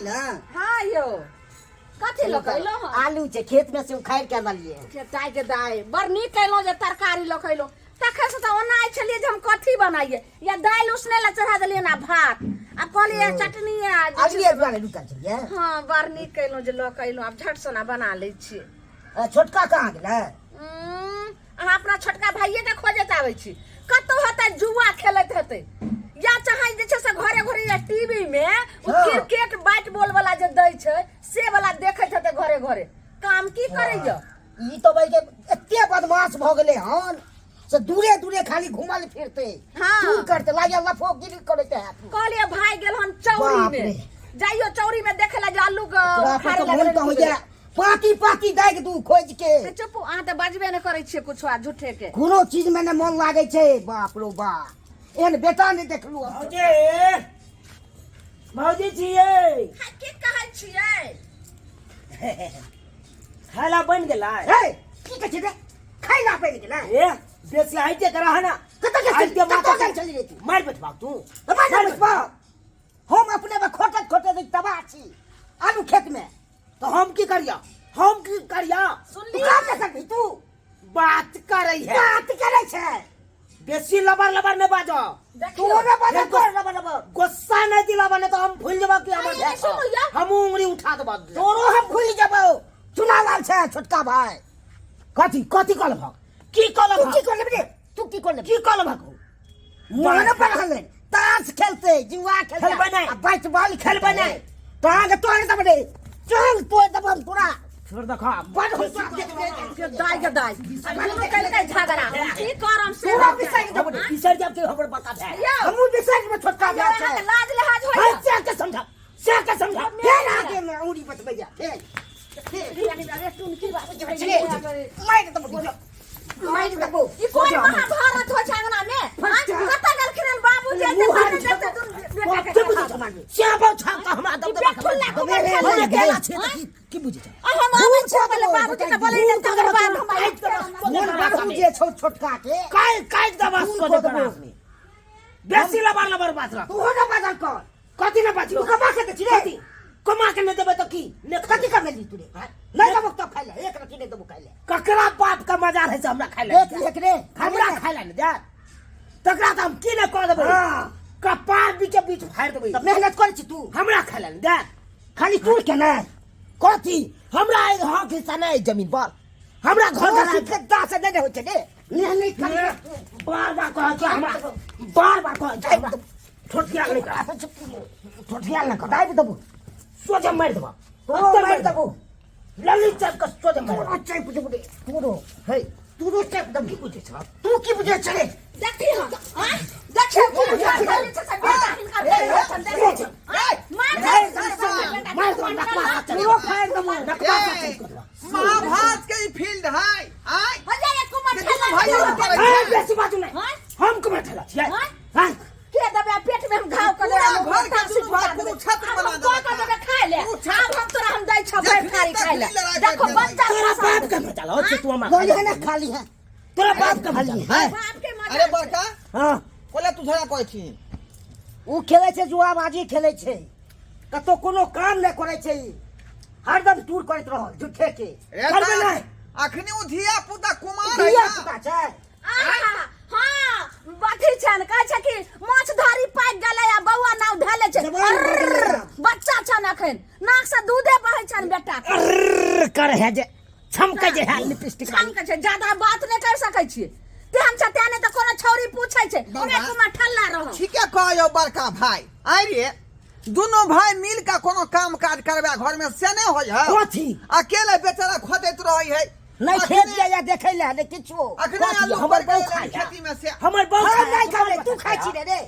ना। हां यो कथि लकैलो आलू छे खेत में से उखाड़ के लालिए खेताई के दाई बड़ नीक कैलो जे तरकारी लकैलो तखे से त ओना आइ छलिए जे हम कथि बनाइए या दाल उसने ला चढ़ा देलिए ना भात अब कहलिए चटनी अगली बार रुका छलिए। हां बड़ नीक कैलो जे लकैलो अब झट सोना बना ले छी। छोटका कहां गेलै? अहाँ अपना छोटका भाइये के खोजत आबै छी कतौ होतै जुआ खेलैत हेतै या चाहे जे छै से घरे घरे या टीवी में क्रिकेट बैट बॉल वाला जे दै छै से वाला देखैत हेतै घरे घरे काम की करैय। ई तो भाई के एते बदमाश भ गेलै हन से दूरे दूरे खाली घुमल फिरते हां करते लागे लफोगिरी करते है। कहलिए भाई गेल हन चौरी में जाइयो चौरी में देखे ला जे आलू के खारे लगे पाती पाती दाइ के दू खोज के चुप अहाँ त बजबे न करै छियै कुछ आ झूठे के कोनो चीज में न मन लागे छै। बाप रो बाप एहन बेटा नहीं देखलू। भौजी छियै की कहै छियै खाला बन गेला ए की कहै छै खाइ ला पे गेला ए बेसी आइते करा है ना कत के आइते माता चली रे तू मार बच भाग तू मार बच हम अपने में खोटत खोटत तबाह छी आलू खेत में तो हम की करिया सुन तू ली काम कर सकबी तू बात करे है बात करे छै बेसी लबर लबर ने बाजो तू ने बात कर लबर गुस्सा नहीं दिलावा ने तो हम भूल जबा कि हमर नहीं, सुनो या। हम उंगली उठा देबा तोरो हम भूल जबो चुनाव आल छै छोटका भाई कथी कथी कल भाग की कल तू की कर लेबे तू की कर लेबे की कल भाग मन पर हले ताश खेलते जुआ खेलते खेलबे नहीं। बैट बॉल खेलबे नहीं। तो आगे तोड़ दबे चल तोड़ दबम पूरा छोड़ देखा बड़ हो के दाई के दाई दुनु कैलकै झगड़ा की करम से पूरा बिसाई दबे किसर जब के हमर बता दे हमू बिसाई में छोटका हमरा भाई के छै लाज लिहाज होय से के समझा फिर आगे में उड़ी बतबैया अरे तुम की बात मार दबो मार दबो ई कोन महाभारत हो छांगना में कत गेल खिरन बाबू जे देखते तुम बेटा के श्याबो छाता हमरा दब हमरे गेला छै की बुझे छै हम आबै छबले बाबू के त बोलै न तकर बाद हम मोन बाबू जे छोटका के काय दबास को दे बेसी लबर लबर बात रह तू हो ना बदल कर कथी न बाजी तू कमा के दे रे कमा के न देबे त की ने कथी कर लेली तू रे नहीं दबो तो खाइ ले एक रखी नहीं दबो खाइ ले ककरा बाप का मजा है से हमरा खाइ ले एक रे हमरा खाइ ले दे तकरा त हम की न कर देबे कपार बीच बीच फाड़ देबे तो मेहनत कर छी तू हमरा खाइ ले दे खाली तू के ना कथी हमरा हक हिस्सा नहीं जमीन पर हमरा घर घर के दास नहीं हो छै रे मेहनत कर बार बार कह के हमरा बार बार कह के हमरा छोटिया नहीं कर छोटिया ना कर दाइ दबो सोजा मार देबा तो मार दबो ललित चक का सोजा मार तू अच्छा पूछो बे तू हे तू चेक दम की पूछे छ तू की पूछे छ रे देखी हां देखे की बुझा गली छ सब बेटा हिनका देखे छ मार तू फाड़ दबो नकबा महाभारत के ई फील्ड है आय हो जाए कुमार देखो खेला भाई लोग करे बेसी बात नहीं हम को बैठला छियै हां के दबे पेट में हम घाव कर दे पूरा घर का दुनू भाई पूरा छत्र बना दे को के खा ले अब हम तोरा हम दै छ बैठ खारी खाइ ले देखो बच्चा तोरा बाप का मचा लो तू हमरा गोली ना खाली है तोरा बाप का मचा है बाप के मत अरे बड़का हां कोला तू धरा कहै छी ऊ खेले छै जुआबाजी खेले छै कतो कोनो काम नहीं करे छै हरदम टूर करत रहो झूठे के करबे नहीं अखनी उ धिया पुता कुमार है किया ना पता छै हां बाठी छन कहै छै कि माछ धारी पाक गेलै आ बौआ नाव ढाले छै बच्चा छन अखन नाक से दूधे बहै छन बेटा कर है जे छमके जे है लिपस्टिक हम कहै छै ज्यादा बात नहीं कर सकै छी तेहन छ तेहने त कोनो छौरी पूछै छै ओमे कुमा ठल्ला रहो ठीके कहयो बड़का भाई आय रे दोनों भाई मिल के कोनो काम काज करबे घर में से नहीं होय है कथी अकेले बेचारा खोदैत रहै है नहीं खेत जाया देखे ले ने किछो अखनी आलू हमर पर बहू खाइ खेती में से हमर बहू हम नहीं खावे तू खाइ छी रे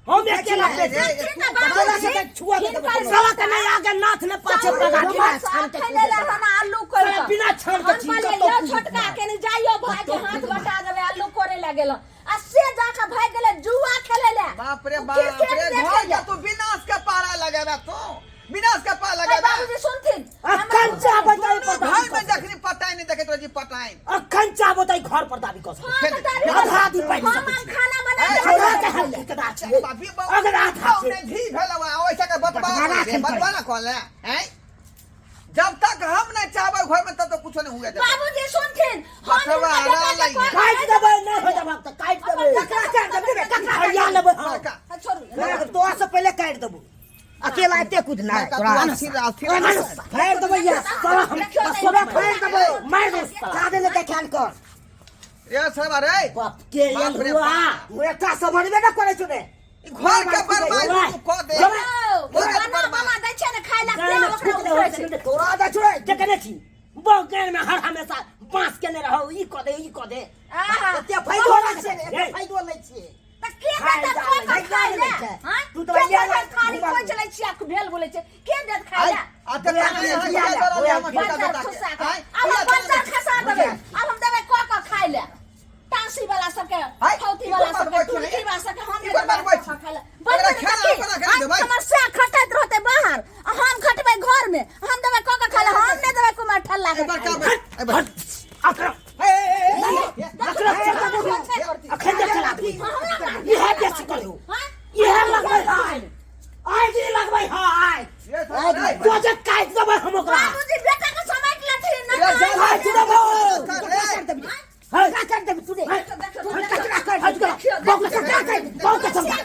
हम अकेला रे, पे रे, तोरा से छुआ के साला के नहीं आगे नाथ ने पाछे पगा दिया छान के ले ले ना आलू कोर बिना छान के हम कहलिए यो छोटका के नहीं जाइयो भाई के हाथ बटा देबे आलू कोरे लागेल आ से जाके भाग गेले जुआ खेले ले बाप रे घर का तू विनाश के पारा लगाबे तो विनाश के पारा लगाबे बाबूजी सुनथिन अखन चाहबे तो भाई में जखनी पटाई नहीं देखे तो जी पटाई अखन चाहबे तो घर पर दाबी कर खेल आधा दी पाई हम खाना बना छोड़ा के हाल के छियै बाबी अगर आधा ने छै भी भेलवा ओइसे के बटवारा खेल बटवारा खोल हैं जब तक हम नहीं चाहबै घर में तब तक कुछ नहीं हुए बाबूजी सुनथिन बटवारा लइया काट देबै नहीं हो जाब त काट देबै ककरा भैया लेबै हां छोड़ू तो से पहले काट देबो अकेला एते कुछ ना फायर देबै या सोना फायर देबै मार दे कादे ले ख्याल कर ये सब अरे बाप के ये हुआ मुए का समझबे ना करे छने घर के बर्बाद तू को दे मामा दै छै ने खाइ ला के ओकरा उठै छै तोरा दा छोड़े देखने छी बगल में हर हमेशा बांस केने रहो ई क दे आहा ते फायदो ना छै फायदो नै छै त के देत कोइ खाइ ले हां तू तू तो तो ये खाली कोइ चलै छी आक भेल बोलै छै के देत खाइ ले अब बच्चा खसा देबै अब हम देबै क खाइ ले टांसी वाला सबके खौती वाला सबके टुलकी वाला सबके हम देबै खाइ ले हमर से खटैत रहते बाहर हम खटबै घर में हम देबै क खाइ ले हम नै देबै कुमार ठल्ला के अकरा अखन देख चला ये है बेच करो ये है लगबै हाय आई जी लगबै हाय तो जे काट देबै हम ओकरा बाबूजी बेटा के समेट लेथिन ये न जा भाई तू देखो हाय का कर देबी तू दे कचरा कर बहुत समझा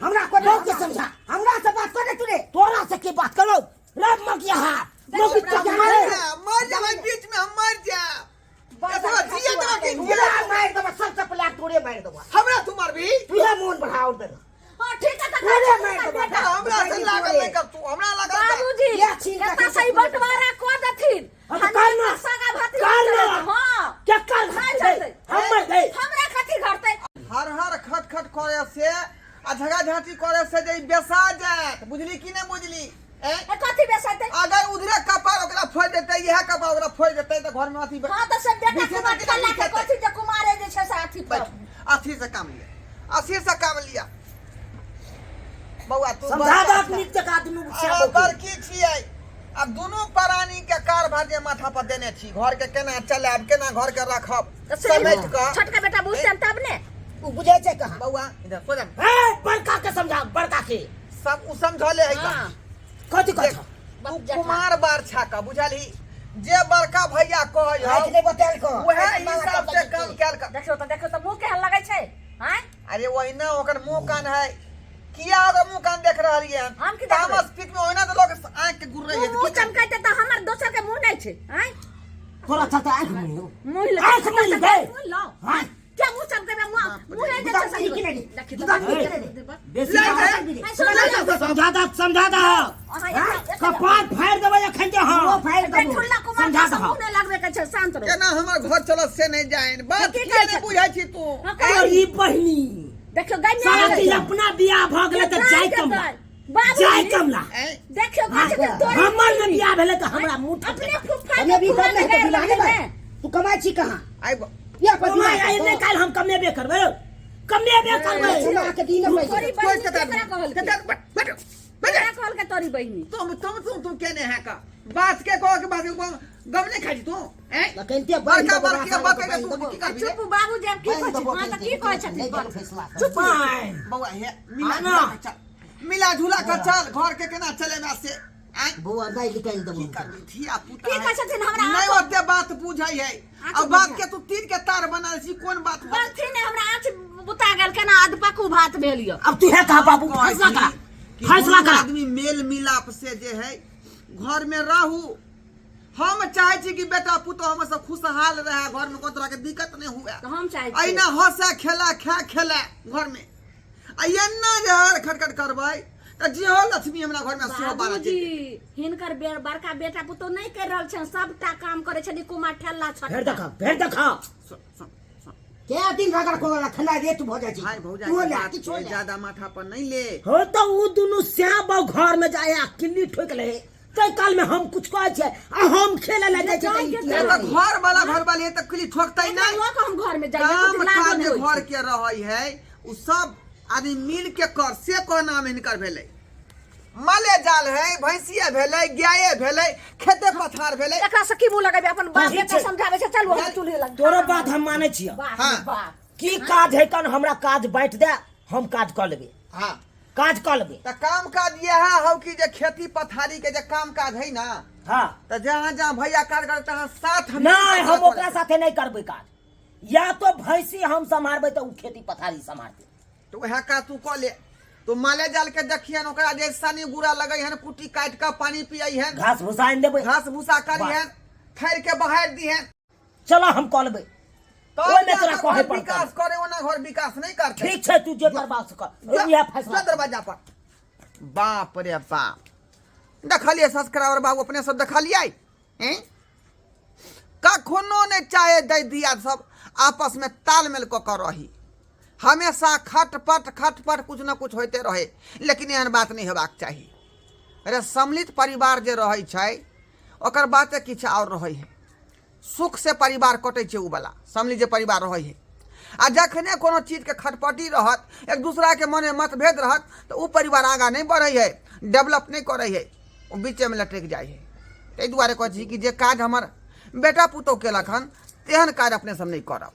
हमरा को बहुत समझा हमरा से बात करे तू रे तोरा से की बात करो रब मगिया मगी तो मर जा बीच में हम मर जा अथवा जिया तो के पूरा मार दबा सबसे पहले तोरे मार दबा हमरा तू मार भी तू है मोन बढ़ाओ दे हां ठीक है पूरे मार दबा हमरा से लागल नहीं कर तू हमरा लागल बाबूजी ये छीन के एता सही बंटवारा को देथिन अब कर ना सगा भाती कर ना हां क्या कर हम मर गए हमरा कथि घरतै हर खट खट करे से आ झगा झाटी करे से जे बेसा जात बुझली कि नहीं बुझली ए कथि बेसतै अगर उधरे कपार ओकरा फोड़ देते यह कपार ओकरा फोड़ देते तो घर में अथी हां त सब बेटा कुमार ठल्ला के कथि जे कुमारे जे छै साथी पर अथी से काम लिया बउआ तू समझा दा नित्य का दुनु से बड़की छियै अब दोनों प्राणी के कारभार जे माथा पर देने छी घर के केना चलाब केना घर के रखब समेट के छोटका बेटा बुझतन तब ने उ बुझे छै कहां बउआ इधर सो जा ए बड़का के समझा बड़का के सब उ समझले है का कथि कथा तू कुमार बार छाका बुझली जे बड़का भैया कहै आज हो ने बताल को वह हिसाब से काम कैल कर देखो त मुंह केहन लगै छै हैं अरे वहिना ओकर मुंह कान है किया अगर मुंह कान देख रहलिए हम की देख तामस पीठ में ओहिना तो लोग आंख के गुर रही है मुंह चमकाइते त हमर दोसर के मुंह नै छै हैं थोड़ा सा तो आंख में हो मुंह ले आंख में ले मुंह लो हां क्या मुंह चमकाइबे मुंह है जे सही की नहीं देखि बेसी समझा दा कपार फाड़ देबै अखन जे हां फाड़ देबै ठुल्ला कुमार समझा दा मुंह नै लगबे के छै शांत रहो केना हमर घर चलत से नहीं जाए बात की किया नहीं बुझाई छी तू अरे बहिनी देखियो गन्ने साथी अपना बियाह भ गेलै त जाय कमला जाय कमला देखियो कहै छै हमर न बियाह भेलै त हमरा मुंह अपने फुफा हमें भी करने है तो बिलाने में तू कमाई छी कहां आइबो या पतिया आई ने काल हम कमेबे करबै सुना के दिन में तोरी बहिनी केकरा कहल केकरा कहल के तोरी बहिनी तुम केने है का बात के कहो के बात गम नहीं खाई तू हैं लकनते बड़का बड़का बात है तू की कर चुप बाबू जब की कहै छै हां त की कहै छथिन फैसला चुप बउआ हे मिला झूला कर चल घर के केना चले में से बुआ नहीं निकाल दबो थिया पुता की कहै छथिन हमरा नहीं ओते बात बुझाई है अब बात के तू तीर के तार बना छी कोन बात बंथी ने हमरा आंच बुता गेल केना अधपकू भात भेलियो अब तू है कहा बाबू फैसला कर आदमी मेल मिलाप से जे है घर में रहू हम चाहे छी कि बेटा पुतो हम सब खुशहाल रहे घर में कोई तरह के दिक्कत नहीं हुए तो हम चाहे छी अइना हंसा खेला खेला घर में अइना जे हर खटखट करबै त जे हो लक्ष्मी हमरा घर में सेहो बारा बाबूजी हिनकर बड़का बेटा पुतो नहीं कर रहल छन सबटा काम करे छनी कुमार ठल्ला छट फिर देखा क्या दिन रगड़ को खना रे तू भौजा जी भाई भौजा तू ले बात की छोड़ ज्यादा माथा पर नहीं ले हो तो वो दोनों श्याम घर में जाया किल्ली ठोक ले तो काल में हम कुछ कह छे आ हम खेले ले जाय ये तो घर वाली त कुली ठोकतै ना लोग हम घर में जाइए काम कुछ लाग काज नहीं घर के रहई है उ सब आदमी मिल के कर से को नाम हिनकर भेलै माले जाल है भैंसिया भेलै गाये भेलै खेते पथार भेलै एकरा से की मुंह लगाबे अपन बाप बेटा समझावे छै चलू हम चूल्हे लग तोरो बात हम माने छियै वाह हाँ। वाह की काज है कन हमरा काज बांट दे हम काज कर लेबे, हाँ काज कर लेबे। तो काम काज यह हो कि जे खेती पथारी के जे काम काज है ना, हाँ तो जहाँ जहाँ भैया कार्य करते हैं साथ हम नहीं, हम ओकरा साथे नहीं करबे काज। या तो भैंसी हम संभालबे तो उ खेती पथारी संभालते। तो वह का तू कह ले, तो माले जाल के देखियन ओकरा जे सनी गुड़ा लगई हन, कुटी काट के पानी पियई हन, घास भूसा आनि देबे। घास भूसा करी हन, खैर के बहार दी हन, चलो हम कर लेबे। तो ओने तोरा कहे पड़तै। विकास करे, ओना घर विकास नहीं करते। ठीक है, तू जे करबा से कर, यह फैसला। दरवाजा पर बाप रे बाप, देखलिए सब्सक्राइबर बाबू अपने सब देखलिए हैं, कखनो ने चाहे दे दिया, सब आपस में तालमेल क कर रही, हमेशा खटपट कुछ न कुछ होते रहे, लेकिन एहन बात नहीं हेबाक चाहिए। अरे सम्मिलित परिवार जे रहे छै ओकर बाते किछ और रहे है, सुख से परिवार कटे छै उ वाला सम्मिलित जे परिवार रहे है। आ जखने कोनो चीज के खटपटी रहत, एक दूसरा के मन में मतभेद रहत, तो उ परिवार आगा नहीं बढ़े है, डेवलप नहीं करे है, वो बीचे में लटक जाए है। ताहि दुआरे कहै छी कि जे काज हमर बेटा पुतौह केलक हन तेहन काज अपने सब नहीं करब।